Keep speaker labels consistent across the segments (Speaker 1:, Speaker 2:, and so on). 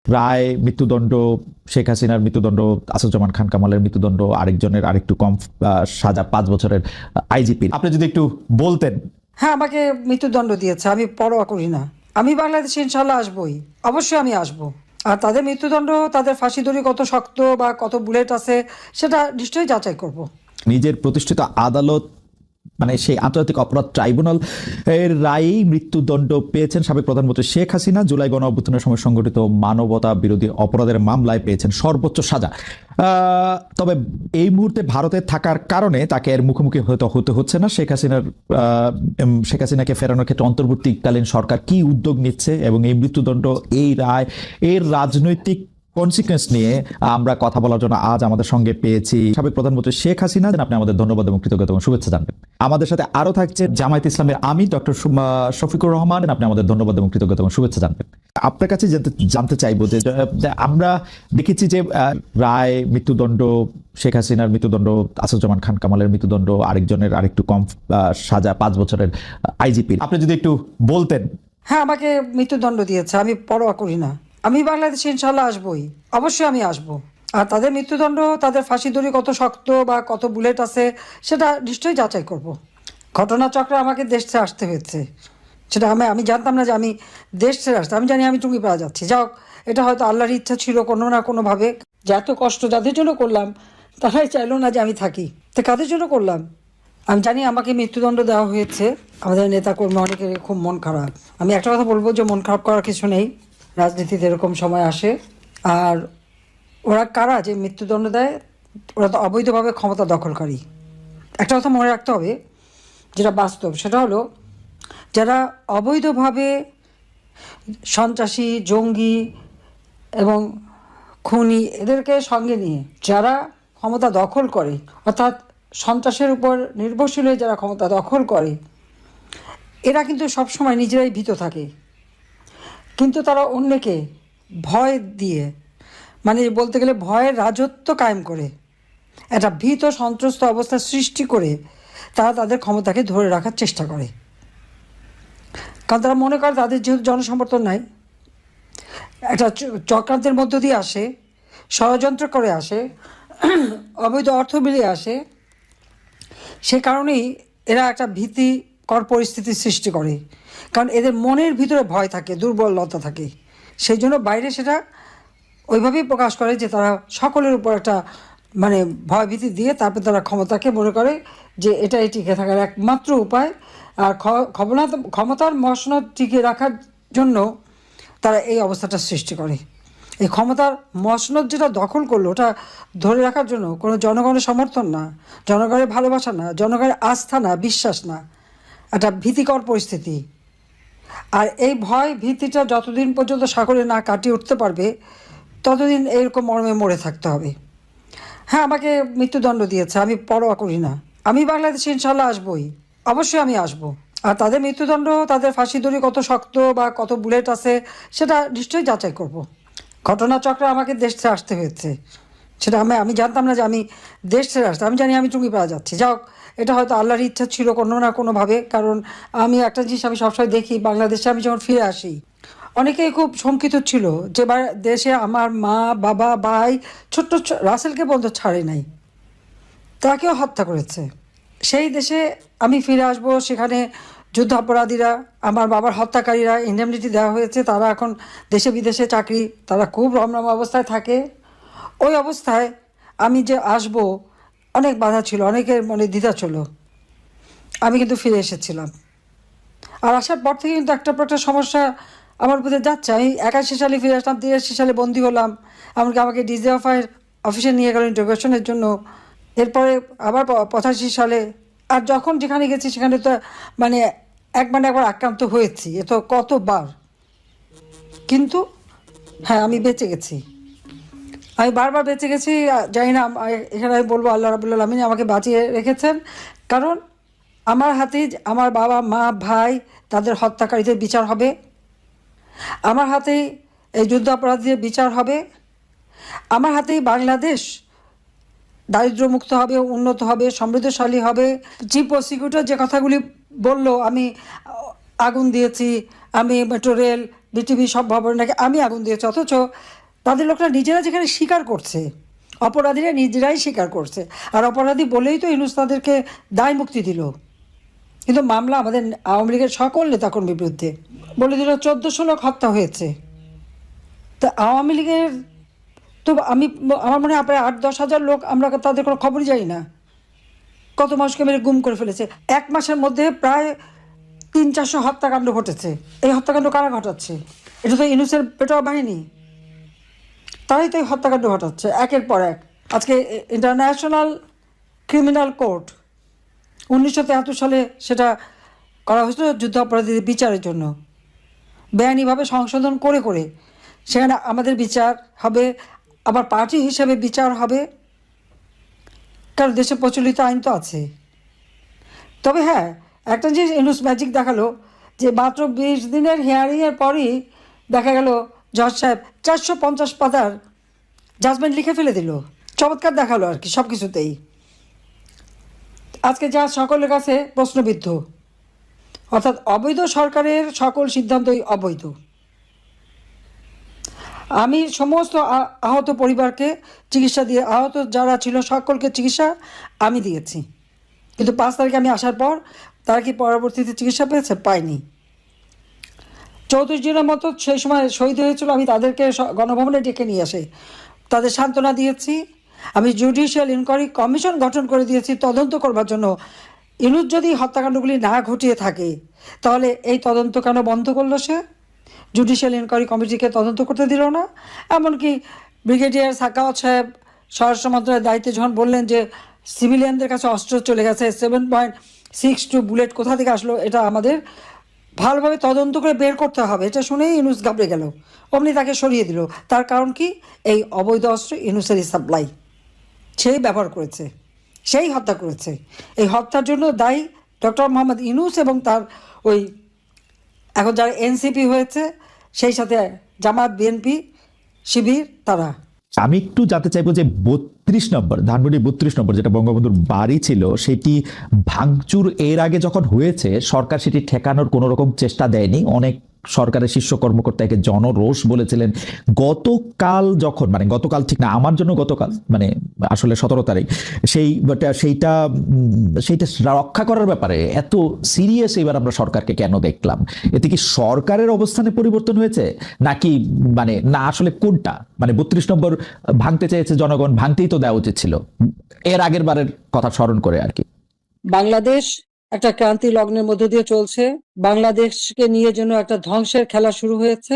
Speaker 1: রায় মৃত্যুদণ্ড, শেখ হাসিনার মৃত্যুদণ্ড, আসাদুজ্জামান খান কামালের মৃত্যুদণ্ড, আরেকজনের আরেকটু কম সাজা 5 বছরের আইজিপি। আপনি যদি একটু বলতেন।
Speaker 2: হ্যাঁ, আমাকে মৃত্যুদণ্ড দিয়েছে, আমি পরোয়া করি না। আমি বাংলাদেশে ইনশাল্লাহ আসবই, অবশ্যই আমি আসবো। আর তাদের মৃত্যুদণ্ড, তাদের ফাঁসি দড়ি কত শক্ত বা কত বুলেট আছে সেটা নিশ্চয়ই যাচাই করব।
Speaker 1: নিজের প্রতিষ্ঠিত আদালত মানে সেই আন্তর্জাতিক অপরাধ ট্রাইব্যুনাল এর রায়েই মৃত্যুদণ্ড পেয়েছেন সাবেক প্রধানমন্ত্রী শেখ হাসিনা। জুলাই গণ অভ্যুত্থানের সময় সংঘটিত মানবতা বিরোধী অপরাধের মামলায় পেয়েছেন সর্বোচ্চ সাজা। তবে এই মুহূর্তে ভারতে থাকার কারণে তাকে এর মুখোমুখি হতে হচ্ছে না। শেখ হাসিনাকে ফেরানোর ক্ষেত্রে অন্তর্বর্তীকালীন সরকার কি উদ্যোগ নিচ্ছে এবং এই মৃত্যুদণ্ড, এই রায়, এর রাজনৈতিক কনসিকুয়েন্স নিয়ে আমরা কথা বলার জন্য আজ আমাদের সঙ্গে পেয়েছি সাবেক প্রধানমন্ত্রী শেখ হাসিনা। আপনি আমাদের ধন্যবাদ এবং কৃতজ্ঞতা এবং শুভেচ্ছা জানবেন। আমাদের সাথে আরো থাকছে জামায়াত ইসলামের আমির ডক্টর শফিকুর রহমান। আপনি আমাদের ধন্যবাদ এবং কৃতজ্ঞতা এবং শুভেচ্ছা জানবেন। আপনার কাছে জানতে চাইবো যে আমরা দেখেছি যে রায় মৃত্যুদণ্ড, শেখ হাসিনার মৃত্যুদণ্ড, আসাদুজ্জামান খান কামালের মৃত্যুদণ্ড, আরেকজনের আরেকটু কম সাজা 5 বছরের আইজিপি। আপনি যদি একটু বলতেন।
Speaker 2: হ্যাঁ, আমাকে মৃত্যুদণ্ড দিয়েছে, আমি পরোয়া করি না। আমি বাংলাদেশে ইনশাল্লাহ আসবই, অবশ্যই আমি আসবো। আর তাদের মৃত্যুদণ্ড, তাদের ফাঁসি দড়ি কত শক্ত বা কত বুলেট আছে সেটা নিশ্চয়ই যাচাই করব। ঘটনাচক্রে আমাকে দেশ ছেড়ে আসতে হয়েছে, সেটা আমি জানতাম না যে আমি দেশ ছেড়ে আসতে। আমি জানি আমি টুঙ্গিপাড়া যাচ্ছি। যাও, এটা হয়তো আল্লাহর ইচ্ছা ছিল কোনো না কোনোভাবে, যে এত কষ্ট যাদের জন্য করলাম তারাই চাইলো না যে আমি থাকি। তো কাদের জন্য করলাম? আমি জানি আমাকে মৃত্যুদণ্ড দেওয়া হয়েছে। আমাদের নেতাকর্মী অনেকের খুব মন খারাপ। আমি একটা কথা বলবো যে মন খারাপ করার কিছু নেই, রাজনীতিতে এরকম সময় আসে। আর ওরা কারা যে মৃত্যুদণ্ড দেয়? ওরা তো অবৈধভাবে ক্ষমতা দখলকারী। একটা কথা মনে রাখতে হবে, যেটা বাস্তব, সেটা হলো যারা অবৈধভাবে সন্ত্রাসী, জঙ্গি এবং খুনি এদেরকে সঙ্গে নিয়ে যারা ক্ষমতা দখল করে, অর্থাৎ সন্ত্রাসের উপর নির্ভরশীল হয়ে যারা ক্ষমতা দখল করে, এরা কিন্তু সবসময় নিজেরাই ভীত থাকে। কিন্তু তারা অন্যকে ভয় দিয়ে, মানে বলতে গেলে ভয়ের রাজত্ব কায়েম করে, একটা ভীত সন্ত্রস্ত অবস্থা সৃষ্টি করে তারা তাদের ক্ষমতাকে ধরে রাখার চেষ্টা করে। কারণ তারা মনে করে তাদের যেহেতু জনসমর্থন নাই, একটা চক্রান্তের মধ্য দিয়ে আসে, ষড়যন্ত্র করে আসে, অবৈধ অর্থ মিলিয়ে আসে, সে কারণেই এরা একটা ভীতিকর পরিস্থিতির সৃষ্টি করে। কারণ এদের মনের ভিতরে ভয় থাকে, দুর্বলতা থাকে, সেই জন্য বাইরে সেটা ওইভাবেই প্রকাশ করে যে তারা সকলের উপর একটা মানে ভয়ভীতি দিয়ে তারপর তারা ক্ষমতাকে মনে করে যে এটাই টিকে থাকার একমাত্র উপায়। আর ক্ষমতার মসনদ টিকে রাখার জন্য তারা এই অবস্থাটা সৃষ্টি করে। এই ক্ষমতার মসনদ যেটা দখল করলো, ওটা ধরে রাখার জন্য কোনো জনগণের সমর্থন না, জনগণের ভালোবাসা না, জনগণের আস্থা না, বিশ্বাস না, একটা ভীতিকর পরিস্থিতি। আর এই ভয় ভীতিটা যতদিন পর্যন্ত সাগরে না কাটিয়ে উঠতে পারবে ততদিন এরকম মর্মে মরে থাকতে হবে। হ্যাঁ, আমাকে মৃত্যুদণ্ড দিয়েছে, আমি পরোয়া করি না। আমি বাংলাদেশে ইনশাল্লাহ আসবই, অবশ্যই আমি আসবো। আর তাদের মৃত্যুদণ্ড, তাদের ফাঁসি দড়ি কত শক্ত বা কত বুলেট আছে সেটা নিশ্চয়ই যাচাই করব। ঘটনাচক্রে আমাকে দেশ ছেড়ে আসতে হয়েছে, সেটা আমি জানতাম না যে আমি দেশ ছেড়ে আসতে। আমি জানি আমি টুঙ্গিপাড়া যাচ্ছি। যাও, এটা হয়তো আল্লাহর ইচ্ছা ছিল কোনো না কোনোভাবে। কারণ আমি একটা জিনিস আমি সবসময় দেখি, বাংলাদেশে আমি যখন ফিরে আসি অনেকেই খুব শঙ্কিত ছিল যে দেশে আমার মা, বাবা, ভাই, ছোট্ট রাসেলকে পর্যন্ত ছাড়ে নাই, তাকেও হত্যা করেছে। সেই দেশে আমি ফিরে আসব, সেখানে যুদ্ধাপরাধীরা, আমার বাবার হত্যাকারীরা ইন্ডেমনিটি দেওয়া হয়েছে, তারা এখন দেশে বিদেশে চাকরি, তারা খুব রমরম অবস্থায় থাকে। ওই অবস্থায় আমি যে আসব, অনেক বাধা ছিল, অনেকের মনে দ্বিধা ছিল। আমি কিন্তু ফিরে এসেছিলাম। আর আসার পর থেকে কিন্তু একটা পর একটা সমস্যা আমার উপরে যাচ্ছে। আমি 81 সালে ফিরে আসলাম, 83 সালে বন্দী হলাম, এমনকি আমাকে ডিজিএফআইয়ের অফিসে নিয়ে গেল ইন্টারোগেশনের জন্য। এরপরে আবার 85 সালে, আর যখন যেখানে গেছি সেখানে তো মানে একবার আক্রান্ত হয়েছি, এ তো কতবার। কিন্তু হ্যাঁ, আমি বেঁচে গেছি, আমি বারবার বেঁচে গেছি। জানি না, এখানে আমি বলবো আল্লাহ রাব্বুল আলামিন আমাকে বাঁচিয়ে রেখেছেন। কারণ আমার হাতেই আমার বাবা, মা, ভাই, তাদের হত্যাকারীদের বিচার হবে, আমার হাতেই এই যুদ্ধাপরাধীদের বিচার হবে, আমার হাতেই বাংলাদেশ দারিদ্র্যমুক্ত হবে, উন্নত হবে, সমৃদ্ধশালী হবে। চিফ প্রসিকিউটর যে কথাগুলি বলল, আমি আগুন দিয়েছি, আমি মেট্রো রেল বিটিভি সব ভবনে নাকি আমি আগুন দিয়েছি, অথচ তাদের লোকরা নিজেরা যেখানে স্বীকার করছে, অপরাধীরা নিজেরাই স্বীকার করছে, আর অপরাধী বলেই তো ইউনূস তাদেরকে দায় মুক্তি দিল। কিন্তু মামলা আমাদের আওয়ামী লীগের সকল নেতাকর্মীর বিরুদ্ধে, বলে দিল 1400 লোক হত্যা হয়েছে। তা আওয়ামী লীগের তো আমার মনে হয় প্রায় 8-10 হাজার লোক, আমরা তাদের কোনো খবরই জানি না, কত মানুষকে মেরে গুম করে ফেলেছে। 1 মাসের মধ্যে প্রায় 300-400 হত্যাকাণ্ড ঘটেছে। এই হত্যাকাণ্ড কারা ঘটাচ্ছে? এটা তো ইউনূসের পেটোয়া বাহিনী, তারাই তো এই হত্যাকাণ্ড ঘটাচ্ছে একের পর এক। আজকে ইন্টারন্যাশনাল ক্রিমিনাল কোর্ট 1973 সালে সেটা করা হয়েছিল যুদ্ধ অপরাধীদের বিচারের জন্য, বেআইনিভাবে সংশোধন করে করে সেখানে আমাদের বিচার হবে, আবার পার্টি হিসেবে বিচার হবে, কারণ দেশে প্রচলিত আইন তো আছে। তবে হ্যাঁ, একটা জিনিস ইউনূস ম্যাজিক দেখালো যে মাত্র 20 দিনের হিয়ারিংয়ের পরই দেখা গেল জজ সাহেব 450 পাতার জাজমেন্ট লিখে ফেলে দিল। চমৎকার দেখালো আর কি সব কিছুতেই। আজকে যা সকলের কাছে প্রশ্নবিদ্ধ, অর্থাৎ অবৈধ সরকারের সকল সিদ্ধান্তই অবৈধ। আমি সমস্ত আহত পরিবারকে চিকিৎসা দিয়ে, আহত যারা ছিল সকলকে চিকিৎসা আমি দিয়েছি, কিন্তু 5 তারিখে আমি আসার পর তারা কি পরবর্তীতে চিকিৎসা পেয়েছে? পায়নি। 34 জনের মতো সেই সময় শহীদ হয়েছিল, আমি তাদেরকে গণভবনে ডেকে নিয়ে আসে তাদের সান্ত্বনা দিয়েছি। আমি জুডিশিয়াল ইনকোয়ারি কমিশন গঠন করে দিয়েছি তদন্ত করবার জন্য। ইউনূস যদি হত্যাকাণ্ডগুলি না ঘটিয়ে থাকে তাহলে এই তদন্ত কেন বন্ধ করলো সে? জুডিশিয়াল ইনকোয়ারি কমিটিকে তদন্ত করতে দিল না। এমনকি ব্রিগেডিয়ার সাখাওয়াত সাহেব স্বরাষ্ট্র মন্ত্রণালয়ের দায়িত্বে যখন বললেন যে সিভিলিয়ানদের কাছে অস্ত্র চলে গেছে, 7.62 বুলেট কোথা থেকে আসলো, এটা আমাদের ভালোভাবে তদন্ত করে বের করতে হবে, এটা শুনেই ইউনূস ঘাবড়ে গেল, অমনি তাকে সরিয়ে দিল। তার কারণ কি? এই অবৈধ অস্ত্র ইউনূসেরই সাপ্লাই, সেই ব্যবহার করেছে, সেই হত্যা করেছে। এই হত্যার জন্য দায়ী ডক্টর মোহাম্মদ ইউনূস এবং তার ওই এখন যারা এনসিপি হয়েছে, সেই সাথে জামাত, বিএনপি, শিবির, তারা।
Speaker 1: আমি একটু জানতে চাইবো যে 32 নম্বর ধানমন্ডি 32 নম্বর যেটা বঙ্গবন্ধুর বাড়ি ছিল, সেটি ভাঙচুর এর আগে যখন হয়েছে সরকার সেটি ঠেকানোর কোনো রকম চেষ্টা দেয়নি। অনেক সরকারের শীর্ষ কর্মকর্তাকে জনরোষ বলেছিলেন। গতকাল ঠিক না, আমার জন্য গতকাল মানে আসলে 17 তারিখ, সেইটা রক্ষা করার ব্যাপারে এত সিরিয়াস এবার আমরা সরকারকে কেন দেখলাম? এতে কি সরকারের অবস্থানে পরিবর্তন হয়েছে নাকি না আসলে কোনটা? 32 নম্বর ভাঙতে চেয়েছে জনগণ, ভাঙতেই তো দেওয়া উচিত ছিল এর আগের বারের কথা স্মরণ করে আর কি।
Speaker 2: বাংলাদেশ একটা ক্রান্তি লগ্নের মধ্য দিয়ে চলছে। বাংলাদেশকে নিয়ে যেন একটা ধ্বংসের খেলা শুরু হয়েছে।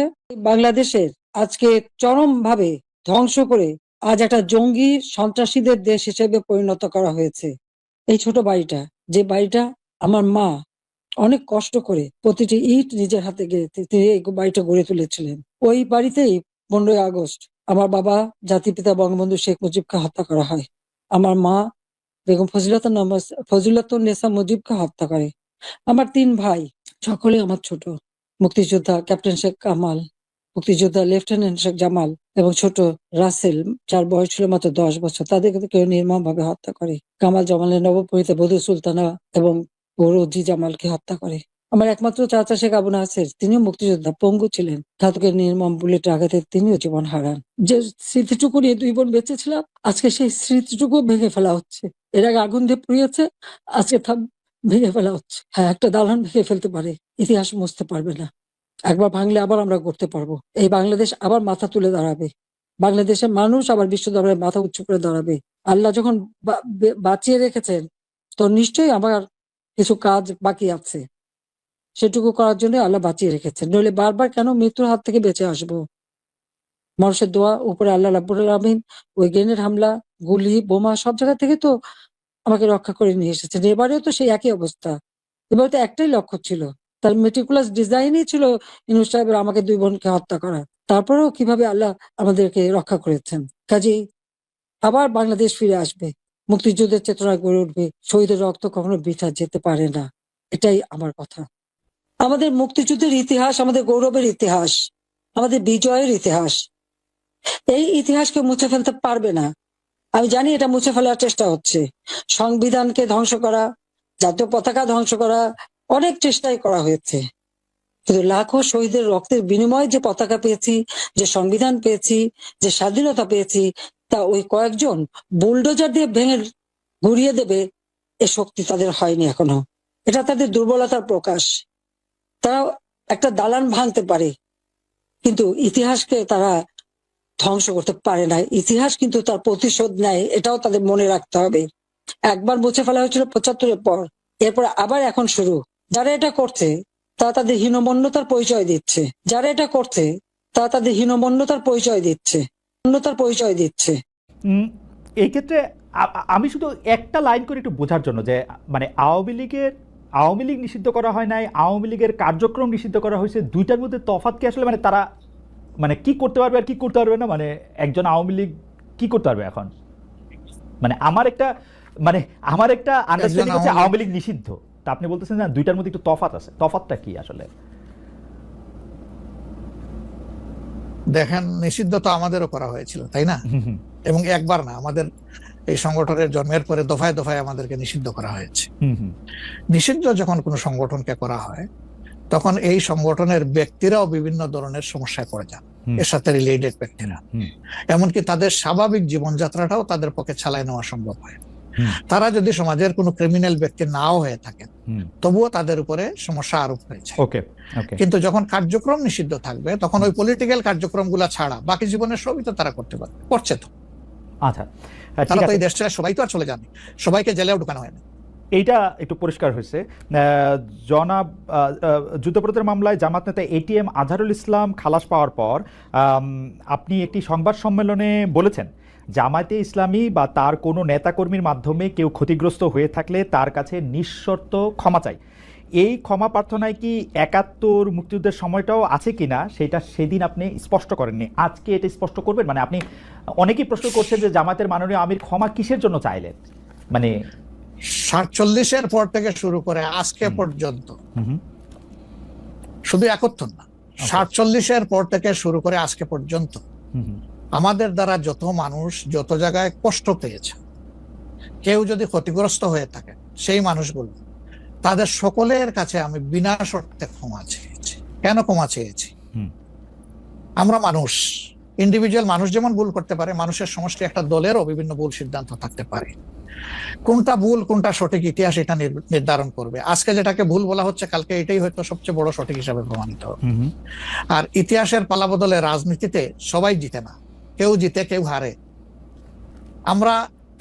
Speaker 2: বাংলাদেশের আজকে চরমভাবে ধ্বংস করে আজ একটা জঙ্গি সন্ত্রাসীদের দেশ হিসেবে পরিণত করা হয়েছে। এই ছোট বাড়িটা, যে বাড়িটা আমার মা অনেক কষ্ট করে প্রতিটি ইট নিজের হাতে গেড়ে তিনি এই বাড়িটা গড়ে তুলেছিলেন। ওই বাড়িতেই 15ই আগস্ট আমার বাবা জাতিপিতা বঙ্গবন্ধু শেখ মুজিবকে হত্যা করা হয়। আমার মা বেগম ফজিলাতুন্নেসা মুজিবকে হত্যা করে। আমার 3 ভাই, সকলে আমার ছোট। মুক্তিযোদ্ধা ক্যাপ্টেন শেখ কামাল, মুক্তিযোদ্ধা লেফটেন্যান্ট শেখ জামাল এবং ছোট রাসেল, যার বয়স ছিল মাত্র 10 বছর, তাদেরকে কেউ নির্মমভাবে হত্যা করে। কামাল জামালের নবপরিণীতা বধূ সুলতানা এবং রোজি জামালকে হত্যা করে। আমার একমাত্র চাচা শেখ আবু নাসের, তিনিও মুক্তিযোদ্ধা, পঙ্গু ছিলেন, ঘাতকের নির্মম বুলেটের আঘাতে তিনিও জীবন হারান। যে স্মৃতিটুকু নিয়ে 2 বোন বেঁচেছিলাম, আজকে সেই স্মৃতিটুকু ভেঙে ফেলা হচ্ছে। এর আগে আগুন দিয়ে পুড়িয়েছে, আজকে ভেঙে ফেলা হচ্ছে। হ্যাঁ, একটা দালান ভেঙে ফেলতে পারে, ইতিহাস মুছতে পারবে না। একবার ভাঙলে আবার আমরা করতে পারবো। এই বাংলাদেশ আবার মাথা তুলে দাঁড়াবে। বাংলাদেশের মানুষ আবার বিশ্ব দরবারে মাথা উঁচু করে দাঁড়াবে। আল্লাহ যখন বাঁচিয়ে রেখেছেন, তো নিশ্চয়ই আমার কিছু কাজ বাকি আছে, সেটুকু করার জন্য আল্লাহ বাঁচিয়ে রেখেছেন। নইলে বারবার কেন মৃত্যুর হাত থেকে বেঁচে আসবো? মানুষের দোয়া, উপরে আল্লাহ রাব্বুল আলামিন ওই গ্রেনেড হামলা, গুলি, বোমা সব জায়গা থেকে তো আমাকে রক্ষা করে নিয়ে এসেছেন। এবারেও তো সেই একই অবস্থা। এবারে তো একটাই লক্ষ্য ছিল, তার মেটিকুলাস ডিজাইনই ছিল ইউনূস সাহেবের আমাকে 2 বোনকে হত্যা করা। তারপরেও কিভাবে আল্লাহ আমাদেরকে রক্ষা করেছেন। কাজেই আবার বাংলাদেশ ফিরে আসবে, মুক্তিযুদ্ধের চেতনা গড়ে উঠবে, শহীদের রক্ত কখনো বৃথা যেতে পারে না। এটাই আমার কথা। আমাদের মুক্তিযুদ্ধের ইতিহাস আমাদের গৌরবের ইতিহাস, আমাদের বিজয়ের ইতিহাস। এই ইতিহাসকে মুছে ফেলতে পারবে না। আমি জানি এটা মুছে ফেলার চেষ্টা হচ্ছে, সংবিধানকে ধ্বংস করা, জাতীয় পতাকা ধ্বংস করা, অনেক চেষ্টাই করা হয়েছে। কিন্তু লাখো শহীদের রক্তের বিনিময়ে যে পতাকা পেয়েছি, যে সংবিধান পেয়েছি, যে স্বাধীনতা পেয়েছি, তা ওই কয়েকজন বুলডোজার দিয়ে ভেঙে গুড়িয়ে দেবে এ শক্তি তাদের হয়নি এখনো। এটা তাদের দুর্বলতার প্রকাশ। তারা একটা দালান ভাঙতে পারে, কিন্তু ইতিহাসকে তারা ধ্বংস করতে পারে না। ইতিহাস কিন্তু তার প্রতিশোধ নেয়, এটাও তাদের মনে রাখতে হবে। একবার মুছে ফেলা হয়েছিল 75-এর পর, এরপর আবার এখন শুরু। যারা এটা করছে তারা তাদের হীনমন্যতার পরিচয় দিচ্ছে। যারা এটা করছে তারা তাদের হীনমন্যতার পরিচয় দিচ্ছে, পরিচয় দিচ্ছে।
Speaker 1: এই ক্ষেত্রে আমি শুধু একটা লাইন করে একটু বোঝার জন্য যে মানে আওয়ামী লীগ নিষিদ্ধ করা হয় নাই, আওয়ামী লীগের কার্যক্রম নিষিদ্ধ করা হয়েছে, দুইটার মধ্যে তফাৎ কি আসলে? মানে তারা মানে কি করতে পারবে আর কি করতে পারবে না, মানে একজন আওয়ামী লীগ কি করতে পারবে এখন? মানে আমার একটা আন্ডারস্ট্যান্ডিং হচ্ছে আওয়ামী লীগ নিষিদ্ধ, তা আপনি বলতেছেন না দুইটার মধ্যে একটু তফাৎ আছে, তফাৎটা কি আসলে?
Speaker 3: দেখেন, নিষিদ্ধ তো আমাদেরও করা হয়েছিল, তাই না? এবং একবার না, আমাদের এই সংগঠনের জন্মের পরে দফায় দফায় আমাদেরকে নিষিদ্ধ করা হয়েছে। নিষিদ্ধ যখন কোনো সংগঠনকে করা হয়, তখন এই সংগঠনের ব্যক্তিরাও বিভিন্ন ধরনের সমস্যায় পড়ে যান, এর সাথে রিলেটেড ব্যক্তিরা। এমনকি তাদের স্বাভাবিক জীবনযাত্রাটাও তাদের পক্ষে চালায় নেওয়া সম্ভব হয়। তারা যদি সমাজের কোনো ক্রিমিনাল ব্যক্তি নাও হয়ে থাকেন, তবুও তাদের উপরে সমস্যা আরোপ হয়েছে। কিন্তু যখন কার্যক্রম নিষিদ্ধ থাকবে, তখন ওই পলিটিক্যাল কার্যক্রমগুলা ছাড়া বাকি জীবনের সবই তো তারা করতে পারবে, করছে তো।
Speaker 1: আচ্ছা,
Speaker 3: তারা তো এই দেশ ছেড়ে সবাই তো আর চলে যায়নি, সবাইকে জেলেও ঢুকানো হয়নি।
Speaker 1: এইটা একটু পরিষ্কার হয়েছে। জনাব যুদ্ধাপরাধের মামলায় জামাত নেতা এটিএম আজহারুল ইসলাম খালাস পাওয়ার পর আপনি একটি সংবাদ সম্মেলনে বলেছেন, জামায়াতে ইসলামী বা তার কোনো নেতাকর্মীর মাধ্যমে কেউ ক্ষতিগ্রস্ত হয়ে থাকলে তার কাছে নিঃশর্ত ক্ষমা চাই। এই ক্ষমা প্রার্থনায় কি ৭১ মুক্তিযুদ্ধের সময়টাও আছে কিনা সেটা সেদিন আপনি স্পষ্ট করেননি, আজকে এটা স্পষ্ট করবেন? মানে আপনি অনেকেই প্রশ্ন করছেন যে জামায়াতের মাননীয় আমির ক্ষমা কিসের জন্য চাইলেন? মানে
Speaker 3: ৪৭-এর পর থেকে শুরু করে আজকে পর্যন্ত, শুধু ৭১ না, ৪৭-এর পর থেকে শুরু করে আজকে পর্যন্ত আমাদের দ্বারা যত মানুষ যত জায়গায় কষ্ট পেয়েছে, কেউ যদি ক্ষতিগ্রস্ত হয়ে থাকে, সেই মানুষগুলো তাদের সকলের কাছে আমি বিনা শর্তে ক্ষমা চেয়েছি। কেন ক্ষমা চেয়েছি? আমরা মানুষ, ইন্ডিভিজুয়াল মানুষ যেমন ভুল করতে পারে, মানুষের সমষ্টি একটা দলেরও বিভিন্ন ভুল সিদ্ধান্ত থাকতে পারে। কোনটা ভুল কোনটা সঠিক ইতিহাস এটা নির্ধারণ করবে। আজকে যেটাকে ভুল বলা হচ্ছে, কালকে এটাই হয়তো সবচেয়ে বড় সঠিক হিসাবে প্রমাণিত হবে। আর ইতিহাসের পালাবদলে রাজনীতিতে সবাই জিতে না, কেউ জিতে কেউ হারে। আমরা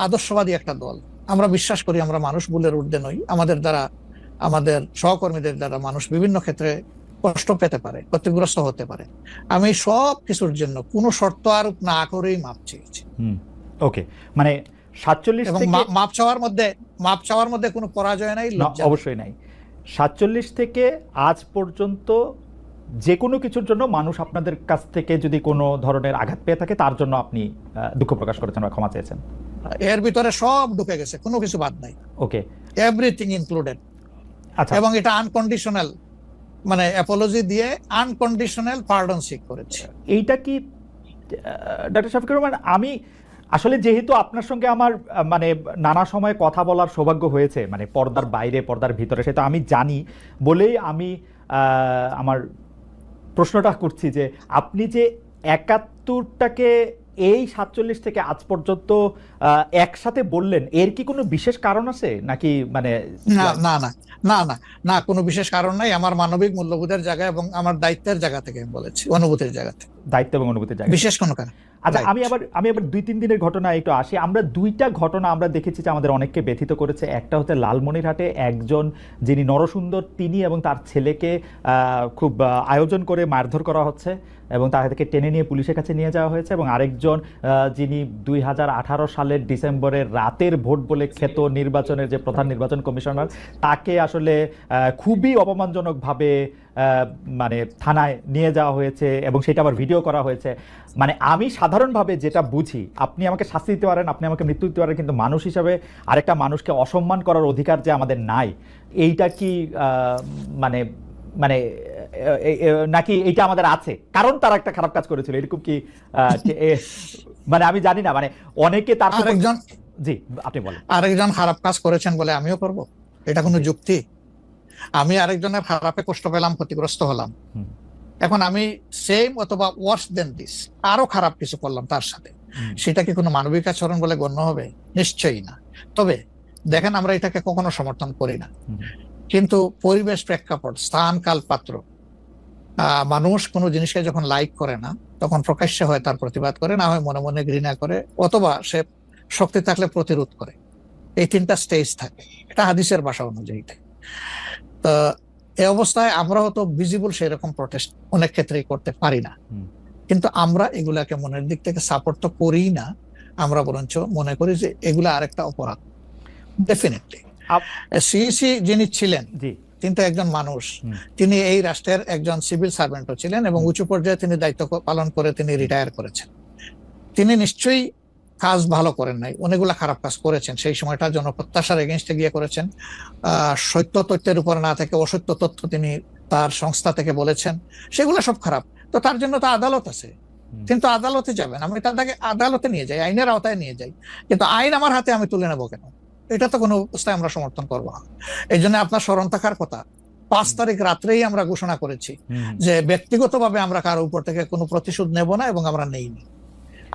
Speaker 3: আদর্শবাদী একটা দল, আমরা বিশ্বাস করি আমরা মানুষ, ভুলের ঊর্ধ্বে নই। আমাদের দ্বারা, আমাদের সহকর্মীদের দ্বারা মানুষ বিভিন্ন ক্ষেত্রে কষ্ট পেতে পারে, ক্ষতিগ্রস্ত হতে পারে। আমি সব কিছুর জন্য কোনো শর্ত আরোপ না করেই মাপ চেয়েছি।
Speaker 1: ওকে, মানে ৪৭
Speaker 3: এবং মাপ চাওয়ার মধ্যে কোনো পরাজয় নাই,
Speaker 1: অবশ্যই নাই। ৪৭ থেকে আজ পর্যন্ত যে কোনো কিছুর জন্য মানুষ আপনাদের কাছ থেকে যদি কোনো ধরনের আঘাত পেয়ে থাকে, তার জন্য আপনি দুঃখ প্রকাশ করেছেন বা ক্ষমা চেয়েছেন।
Speaker 3: এর ভিতরে সব ঢুকে গেছে, কোনো কিছু বাদ নাই।
Speaker 1: ওকে,
Speaker 3: এভরিথিং ইনক্লুডেড।
Speaker 1: আচ্ছা,
Speaker 3: এবং এটা আনকন্ডিশনাল, মানে অ্যাপোলজি দিয়ে আনকন্ডিশনাল পার্ডন সিক করেছে।
Speaker 1: এইটা কি ডক্টর শফিকুর রহমান, আমি আসলে যেহেতু আপনার সঙ্গে আমার মানে নানা সময় কথা বলার সৌভাগ্য হয়েছে, মানে পর্দার বাইরে পর্দার ভিতরে, সেটা আমি জানি বলেই আমি আমার প্রশ্নটা করছি যে আপনি যে ৭১টাকে এই ৪৭ থেকে আজ পর্যন্ত একসাথে বললেন, এর কি কোনো বিশেষ কারণ আছে নাকি? মানে
Speaker 3: না না না না না না, কোনো বিশেষ কারণ নাই। আমার মানবিক মূল্যবোধের জায়গা এবং আমার দায়িত্বের জায়গা থেকে আমি বলেছি, অনুভূতির জায়গা থেকে।
Speaker 1: দায়িত্ব এবং অনুভূতির জায়গা,
Speaker 3: বিশেষ কোনো কারণ।
Speaker 1: আচ্ছা, আমি আবার ২-৩ দিনের ঘটনা একটু আসি। আমরা দুইটা ঘটনা আমরা দেখেছি যে আমাদের অনেককে ব্যথিত করেছে। একটা হচ্ছে লালমনিরহাটে একজন যিনি নরসুন্দর, তিনি এবং তার ছেলেকে খুব আয়োজন করে মারধর করা হচ্ছে এবং তাদেরকে টেনে নিয়ে পুলিশের কাছে নিয়ে যাওয়া হয়েছে। এবং আরেকজন যিনি ২০১৮ সালের ডিসেম্বরের রাতের ভোট বলে খ্যাত নির্বাচনের যে প্রধান নির্বাচন কমিশনার, তাকে আসলে খুবই অপমানজনকভাবে মানে থানায় নিয়ে যাওয়া হয়েছে এবং সেটা আবার ভিডিও করা হয়েছে। মানে আমি সাধারণভাবে যেটা বুঝি, আপনি আমাকে শাস্তি দিতে পারেন, আপনি আমাকে মৃত্যু দিতে পারেন, কিন্তু মানুষ হিসাবে আরেকটা মানুষকে অসম্মান করার অধিকার যে আমাদের নাই, এইটা কি মানে মানে নাকি এইটা আমাদের আছে কারণ তারা একটা খারাপ কাজ করেছিল, এরকম কি? মানে আমি জানি না, মানে অনেকে তার
Speaker 3: আরেকজন,
Speaker 1: জি আপনি বলেন,
Speaker 3: আরেকজন খারাপ কাজ করেছেন বলে আমিও করব, এটা কোনো যুক্তি? আমি আরেকজনের খারাপে কষ্ট পেলাম, ক্ষতিগ্রস্ত হলাম, এখন আমি সেম অথবা ওয়ার্স দেন দিস আরো খারাপ কিছু করলাম তার সাথে, সেটা কি কোনো মানবিক আচরণ বলে গণ্য হবে? নিশ্চয়ই না। তবে দেখেন, আমরা এটাকে কখনো সমর্থন করি না, কিন্তু পরিবেশ, প্রেক্ষাপট, স্থান, কাল, পাত্র, মানুষ কোনো জিনিসকে যখন লাইক করে না তখন প্রকাশ্যে হয় তার প্রতিবাদ করে, না হয় মনে মনে ঘৃণা করে, অথবা সে শক্তি থাকলে প্রতিরোধ করে। এই তিনটা স্টেজ থাকে, এটা হাদিসের ভাষা অনুযায়ী। তো এই অবস্থায় আমরা হয়তো ভিজিবল সেরকম প্রটেস্ট অনেক ক্ষেত্রেই করতে পারি না, কিন্তু আমরা এগুলাকে মনের দিক থেকে সাপোর্ট তো করি না, আমরা বরঞ্চ মনে করি যে এগুলা আরেকটা অপরাধ। ডেফিনেটলি সিইসি যিনি ছিলেন তিনি তো একজন মানুষ, তিনি এই রাষ্ট্রের একজন সিভিল সার্ভেন্টও ছিলেন এবং উঁচু পর্যায়ে তিনি দায়িত্ব পালন করে তিনি রিটায়ার করেছেন। তিনি নিশ্চয়ই কাজ ভালো করেন নাই, অনেকগুলা খারাপ কাজ করেছেন। সেই সময়টা জনপ্রত্যাশার এগেইনস্টে গিয়ে করেছেন, সত্য তথ্যের উপর না থেকে অসত্য তথ্য তিনি তার সংস্থা থেকে বলেছেন, সেগুলো সব খারাপ। তো তার জন্য তো আদালত আছে, কিন্তু আদালতে যাবেন, আমি তাকে আদালতে নিয়ে যাই, আইনের আওতায় নিয়ে যাই, কিন্তু আইন আমার হাতে আমি তুলে নেবো কেন? এটা তো কোনো অবস্থায় আমরা সমর্থন করবো না। এই জন্য আপনার স্মরণ থাকার কথা, 5 তারিখ রাত্রেই আমরা ঘোষণা করেছি যে ব্যক্তিগতভাবে আমরা কারো উপর থেকে কোনো প্রতিশোধ নেব না, এবং আমরা নেইনি।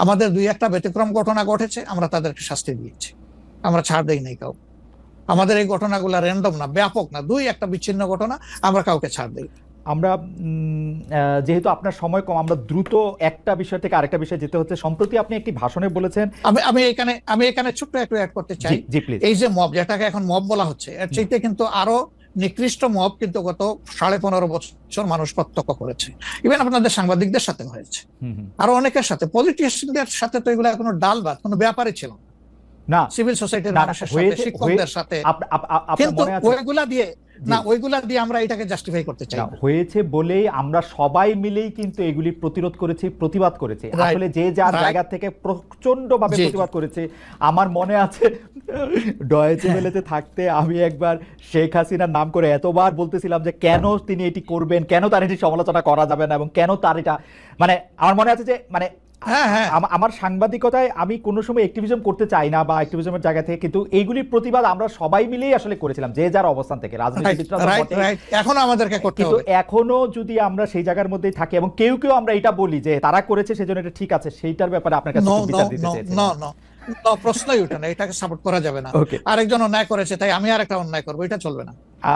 Speaker 3: আমাদের 2-1টা ব্যতিক্রম ঘটনা ঘটেছে, আমরা তাদেরকে শাস্তি দিয়েছি, আমরা ছাড় দেই নাই কাউ। আমাদের এই ঘটনাগুলো র্যান্ডম না, ব্যাপক না, 2-1টা বিচ্ছিন্ন ঘটনা, আমরা কাউকে ছাড় দেই।
Speaker 1: আমরা যেহেতু আপনার সময় কম, আমরা দ্রুত একটা বিষয় থেকে আরেকটা বিষয় যেতে হচ্ছে। সম্প্রতি আপনি একটি ভাষণে বলেছেন,
Speaker 3: আমি এখানে ছোট্ট একটু অ্যাড করতে চাই। এই যে মব, যেটাকে এখন মব বলা হচ্ছে, এর চাইতে কিন্তু আরো নিকৃষ্ট মব কিন্তু গত 15.5 বছর মানুষ প্রত্যক্ষ করেছে। ইভেন আপনাদের সাংবাদিকদের সাথে হয়েছে, আরো অনেকের সাথে, পলিটিশিয়ানদের সাথে তো এগুলো কোনো ডাল ভাত, কোনো ব্যাপারই ছিল না, সিভিল সোসাইটির মানুষের সাথে, শিক্ষকদের সাথে। কিন্তু ওইগুলা দিয়ে আমরা এটাকে জাস্টিফাই করতে চাই
Speaker 1: হয়েছে বলেই আমরা সবাই মিলেই কিন্তু এগুলি প্রতিরোধ করেছি, প্রতিবাদ করেছি। আসলে যে যার জায়গা থেকে প্রচন্ড ভাবে প্রতিবাদ করেছে। আমার মনে আছে ডয়েচে ওয়েলেতে থাকতে আমি একবার শেখ হাসিনার নাম করে এতবার বলতেছিলাম যে কেন তিনি এটি করবেন, কেন তার এটি সমালোচনা করা যাবে না, এবং কেন তার এটা, মানে আমার মনে আছে যে মানে আমার সাংবাদিকতায় আমি কোনো সময় অ্যাক্টিভিজম করতে চাই না বা অ্যাক্টিভিজমের জায়গা থেকে, কিন্তু এইগুলির প্রতিবাদ আমরা সবাই মিলেই আসলে করেছিলাম, যে যার অবস্থান থেকে।
Speaker 3: এখনো আমাদেরকে করতে হবে,
Speaker 1: কিন্তু এখনো যদি আমরা সেই জায়গার মধ্যেই থাকি এবং কেউ কেউ আমরা এটা বলি যে তারা করেছে সেজন্য এটা ঠিক আছে, সেইটার ব্যাপারে আপনার কাছে বিচার দিতে চাইছি।
Speaker 3: প্রশ্নই ওঠে না, এটাকে সাপোর্ট করা যাবে না। আরেকজন অন্যায় করেছে তাই আমি আরেকটা অন্যায় করবো, এটা চলবে না।